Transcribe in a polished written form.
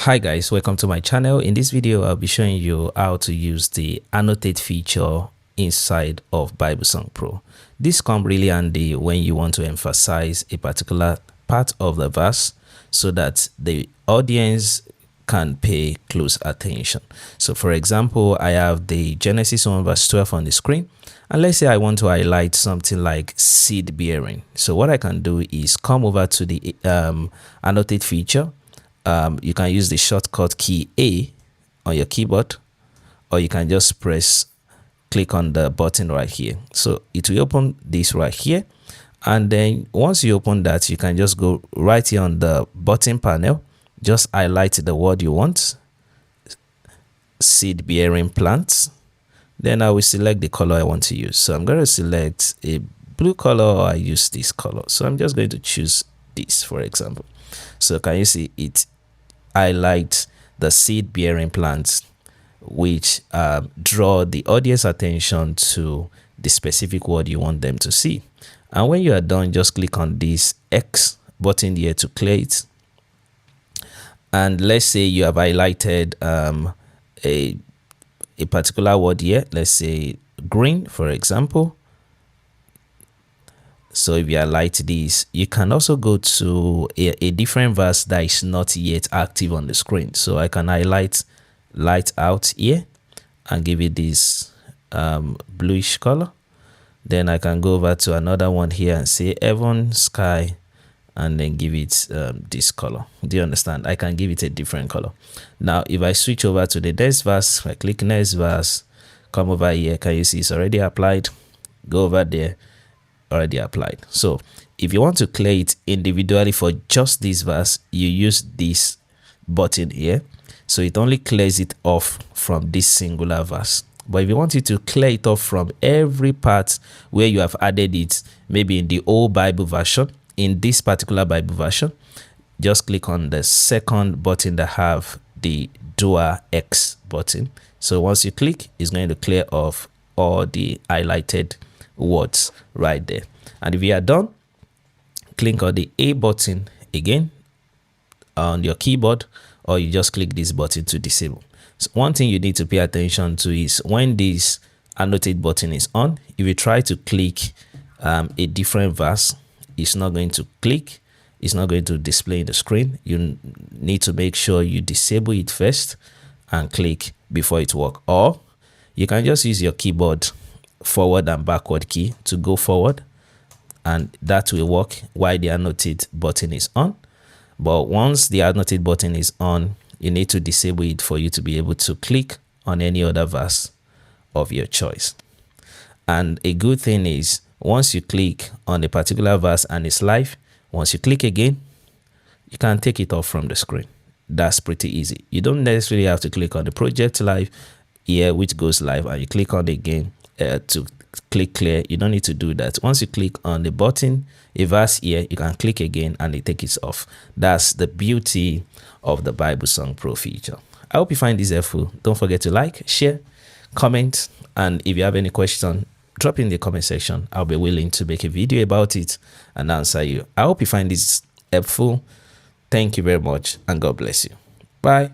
Hi guys, welcome to my channel. In this video I'll be showing you how to use the annotate feature inside of Biblesong Pro. This comes really handy when you want to emphasize a particular part of the verse so that the audience can pay close attention. So for example, I have the Genesis 1 verse 12 on the screen, and let's say I want to highlight something like seed bearing. So what I can do is come over to the annotate feature. You can use the shortcut key A on your keyboard, or you can just click on the button right here. So it will open this right here, and then once you open that, you can just go right here on the button panel, just highlight the word you want, seed bearing plants. Then I will select the color I want to use. So I'm going to select a blue color, or I use this color. So I'm just going to choose this, for example. So can you see it highlights the seed bearing plants, which draw the audience attention to the specific word you want them to see. And when you are done, just click on this X button here to clear it. And let's say you have highlighted a particular word here, let's say green, for example. So if you highlight this, you can also go to a different verse that is not yet active on the screen. So I can highlight light out here and give it this bluish color. Then I can go over to another one here and say heaven, sky, and then give it this color. Do you understand? I can give it a different color. Now if I switch over to the next verse, I click next verse, come over here, can you see it's already applied? Go over there, already applied. So if you want to clear it individually for just this verse, you use this button here, so it only clears it off from this singular verse. But if you want it to clear it off from every part where you have added it, maybe in the old Bible version, in this particular Bible version, just click on the second button that have the dual X button. So once you click, it's going to clear off all the highlighted words right there. And if you are done, click on the A button again on your keyboard, or you just click this button to disable. So one thing you need to pay attention to is when this annotate button is on, if you try to click a different verse, it's not going to click, it's not going to display in the screen. You need to make sure you disable it first and click before it works. Or you can just use your keyboard forward and backward key to go forward, and that will work while the annotate button is on. But once the annotate button is on, you need to disable it for you to be able to click on any other verse of your choice. And a good thing is, once you click on a particular verse and it's live, once you click again, you can take it off from the screen. That's pretty easy. You don't necessarily have to click on the project live here, which goes live, and you click on it again to click clear. You don't need to do that. Once you click on the button, a verse here, you can click again and it takes it off. That's the beauty of the Biblesong Pro feature. I hope you find this helpful. Don't forget to like, share, comment, and if you have any question, drop in the comment section. I'll be willing to make a video about it and answer you. I hope you find this helpful. Thank you very much, and God bless you. Bye.